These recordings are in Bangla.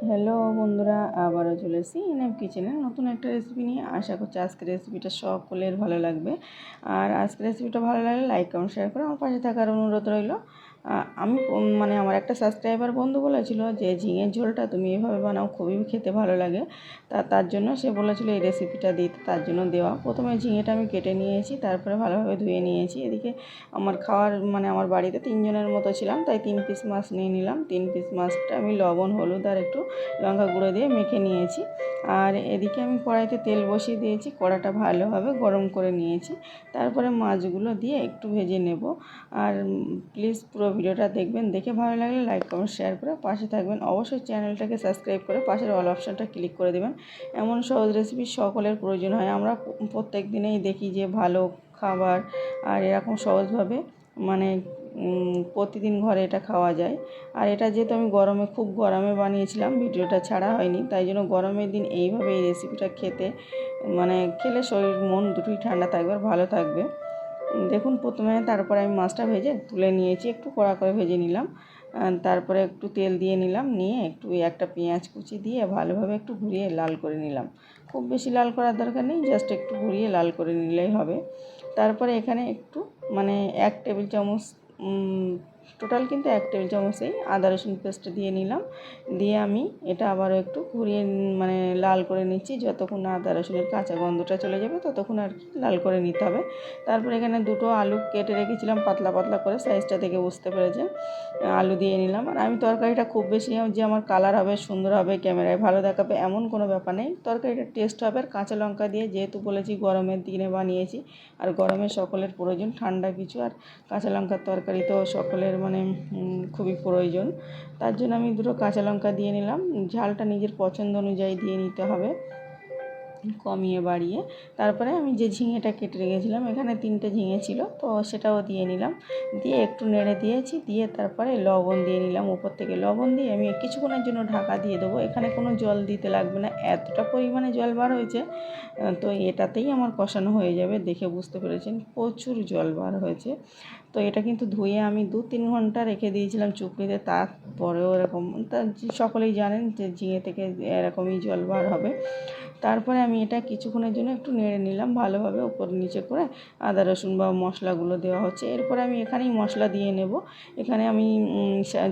হ্যালো বন্ধুরা, আবারও চলে এসেছি ইনাম কিচেনে নতুন একটা রেসিপি নিয়ে। আশা করছি আজকের রেসিপিটা সকলের ভালো লাগবে। আর আজকের রেসিপিটা ভালো লাগলে লাইক কমেন্ট শেয়ার করে আমার পাশে থাকার অনুরোধ রইল। আমি আমার একটা সাবস্ক্রাইবার বন্ধু বলেছিল যে ঝিঙের ঝোলটা তুমি এভাবে বানাও, খুবই খেতে ভালো লাগে। তার জন্য সে বলেছিল এই রেসিপিটা দিতে, তার জন্য দেওয়া। প্রথমে ঝিঙেটা আমি কেটে নিয়েছি, তারপরে ভালোভাবে ধুয়ে নিয়েছি। এদিকে আমার খাওয়ার আমার বাড়িতে 3 জনের মতো ছিলাম, তাই 3 পিস মাছ নিয়ে নিলাম। 3 পিস মাছটা আমি লবণ, হলুদ আর একটু লঙ্কা গুঁড়ো দিয়ে মেখে নিয়েছি। আর এদিকে আমি কড়াইতে তেল বসিয়ে দিয়েছি, কড়াটা ভালোভাবে গরম করে নিয়েছি। তারপরে মাছগুলো দিয়ে একটু ভেজে নেব। আর প্লিজ পুরো ভিডিওটা দেখবেন, দেখে ভালো লাগলে লাইক কমেন্ট শেয়ার করে পাশে থাকবেন। অবশ্যই চ্যানেলটাকে সাবস্ক্রাইব করে পাশের অল অপশানটা ক্লিক করে দেবেন। এমন সহজ রেসিপি সকলের প্রয়োজন হয়। আমরা প্রত্যেক দিনেই দেখি যে ভালো খাবার আর এরকম সহজভাবে প্রতিদিন ঘরে এটা খাওয়া যায়। আর এটা যেহেতু আমি খুব গরমে বানিয়েছিলাম, ভিডিওটা ছাড়া হয়নি, তাই জন্য গরমের দিন এইভাবে এই রেসিপিটা খেলে শরীর মন দুটোই ঠান্ডা থাকবে আর ভালো থাকবে। দেখুন, প্রথমে তারপরে আমি মাছটা ভেজে তুলে নিয়েছি, একটু কড়া করে ভেজে নিলাম। তারপরে একটু তেল দিয়ে নিলাম, নিয়ে একটু একটা পেঁয়াজ কুচি দিয়ে ভালোভাবে একটু ঘুরিয়ে লাল করে নিলাম। খুব বেশি লাল করার দরকার নেই, জাস্ট একটু ঘুরিয়ে লাল করে নিলেই হবে। তারপরে এখানে একটু 1 টেবিল চামচ, টোটাল কিন্তু 1 টেবিল চামচেই আদা রসুন পেস্ট দিয়ে নিলাম। দিয়ে আমি এটা আবারও একটু ঘুরিয়ে লাল করে নিচ্ছি। যতক্ষণ না আদা রসুনের কাঁচা গন্ধটা চলে যাবে ততক্ষণ আর কি লাল করে নিতে হবে। তারপরে এখানে 2টো আলু কেটে রেখেছিলাম পাতলা পাতলা করে, সাইজটা দেখে বুঝতে পেরেছেন। আলু দিয়ে নিলাম। আর আমি তরকারিটা খুব বেশি যে আমার কালার হবে, সুন্দর হবে, ক্যামেরায় ভালো দেখাবে এমন কোনো ব্যাপার নেই। তরকারিটা টেস্ট হবে। আর কাঁচা লঙ্কা দিয়ে, যেহেতু বলেছি গরমের দিনে বানিয়েছি, আর গরমে সকলের প্রয়োজন ঠান্ডা কিছু, আর কাঁচা লঙ্কার তরকারি তো সকলের খুবই প্রয়োজন। তার জন্য আমি 2টো কাঁচা লঙ্কা দিয়ে নিলাম। ঝালটা নিজের পছন্দ অনুযায়ী দিয়ে নিতে হবে, কমিয়ে বাড়িয়ে। তারপরে আমি যে ঝিঙেটা কেটে রেখেছিলাম, এখানে 3টে ঝিঙে ছিল, তো সেটাও দিয়ে নিলাম। দিয়ে একটু নেড়ে দিয়েছি, দিয়ে তারপরে লবণ দিয়ে নিলাম। উপর থেকে লবণ দিয়ে আমি কিছুক্ষণের জন্য ঢাকা দিয়ে দেবো। এখানে কোনো জল দিতে লাগবে না, এতটা পরিমাণে জল বার হয়েছে, তো এটাতেই আমার কষানো হয়ে যাবে। দেখে বুঝতে পেরেছেন প্রচুর জল বার হয়েছে। তো এটা কিন্তু ধুয়ে আমি 2-3 ঘন্টা রেখে দিয়েছিলাম চুপড়িতে, তারপরেও এরকম, সকলেই জানেন যে ঝিঙে থেকে এরকমই জল বার হবে। তারপরে আমি এটা কিছুক্ষণের জন্য একটু নেড়ে নিলাম ভালোভাবে, উপর নিচে করে। আদা রসুন বা মশলাগুলো দেওয়া হচ্ছে। এরপরে আমি এখানেই মশলা দিয়ে নেব। এখানে আমি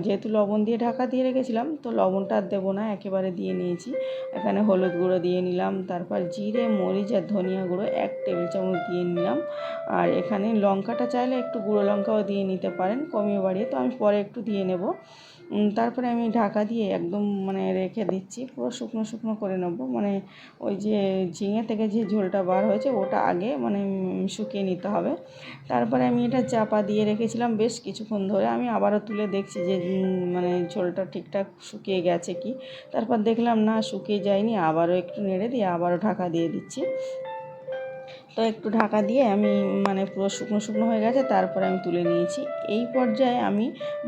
যেহেতু লবণ দিয়ে ঢাকা দিয়ে রেখেছিলাম, তো লবণটা আর দেবো না, একেবারে দিয়ে নিয়েছি। এখানে হলুদ গুঁড়ো দিয়ে নিলাম, তারপর জিরে, মরিচ আর ধনিয়া গুঁড়ো 1 টেবিল চামচ দিয়ে নিলাম। আর এখানে লঙ্কাটা চাইলে একটু গুঁড়ো লঙ্কাও দিয়ে নিতে পারেন, কমিয়ে বাড়িয়ে, তো আমি পরে একটু দিয়ে নেব। তারপরে আমি ঢাকা দিয়ে একদম রেখে দিচ্ছি, পুরো শুকনো শুকনো করে নেব। ওই যে ঝিঙে থেকে যে ঝোলটা বার হয়েছে ওটা আগে শুকিয়ে নিতে হবে। তারপরে আমি এটা চাপা দিয়ে রেখেছিলাম বেশ কিছুক্ষণ ধরে। আমি আবারও তুলে দেখছি যে ঝোলটা ঠিকঠাক শুকিয়ে গেছে কি। তারপর দেখলাম না, শুকিয়ে যায়নি। আবারও একটু নেড়ে দিয়ে আবারও ঢাকা দিয়ে দিচ্ছি। তো একটু ঢাকা দিয়ে আমি পুরো শুকনো শুকনো হয়ে গেছে, তারপরে আমি তুলে নিয়েছি। এই পর্যায়ে আমি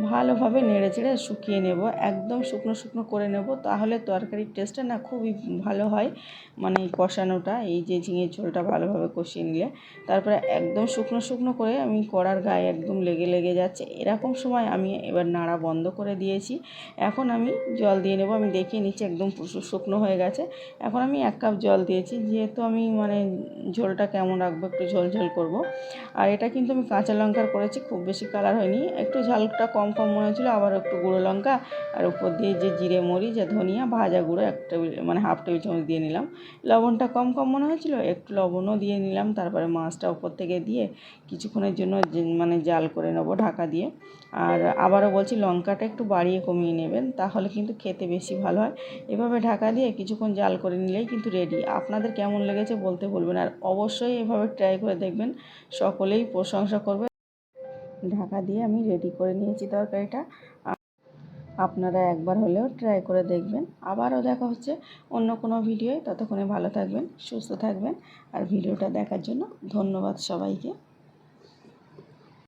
ভালোভাবে নেড়ে চেড়ে শুকিয়ে নেব, একদম শুকনো শুকনো করে নেব, তাহলে তরকারির টেস্টটা না খুবই ভালো হয়। কষানোটা, এই যে ঝিঙের ঝোলটা ভালোভাবে কষিয়ে নিলে, তারপরে একদম শুকনো শুকনো করে আমি কড়ার গায়ে একদম লেগে লেগে যাচ্ছে, এরকম সময় আমি এবার নাড়া বন্ধ করে দিয়েছি। এখন আমি জল দিয়ে নেব। আমি দেখিয়ে নিচ্ছি, একদম শুকনো হয়ে গেছে। এখন আমি 1 কাপ জল দিয়েছি, যেহেতু আমি ঝোলটা কেমন রাখবো, একটু ঝোল করব। আর এটা কিন্তু আমি কাঁচা লঙ্কার করেছি, খুব বেশি কালার হয়নি। একটু ঝালটা কম মনে হচ্ছিল, আবার একটু গুঁড়ো লঙ্কা আর উপর দিয়ে যে জিরে, মরিচ আর ধনিয়া ভাজা গুঁড়ো 1 টেবিল 1/2 টেবিল চামচ দিয়ে নিলাম। লবণটা কম মনে হয়েছিল, একটু লবণও দিয়ে নিলাম। তারপরে মাছটা উপর থেকে দিয়ে কিছুক্ষণের জন্য জাল করে নেব ঢাকা দিয়ে। আর আবারও বলছি, লঙ্কাটা একটু বাড়িয়ে কমিয়ে নেবেন, তাহলে কিন্তু খেতে বেশি ভালো হয়। এভাবে ঢাকা দিয়ে কিছুক্ষণ জাল করে নিলেই কিন্তু রেডি। আপনাদের কেমন লেগেছে বলতে ভুলবেন, আর অবশ্যই এভাবে ট্রাই করে দেখবেন, সকলেই প্রশংসা করবে। ঢাকা দিয়ে আমি রেডি করে নিয়েছি তরকারিটা। আপনারা একবার হলেও ট্রাই করে দেখবেন। আবারও দেখা হচ্ছে অন্য কোনো ভিডিওয়, ততক্ষণে ভালো থাকবেন, সুস্থ থাকবেন। আর ভিডিওটা দেখার জন্য ধন্যবাদ সবাইকে।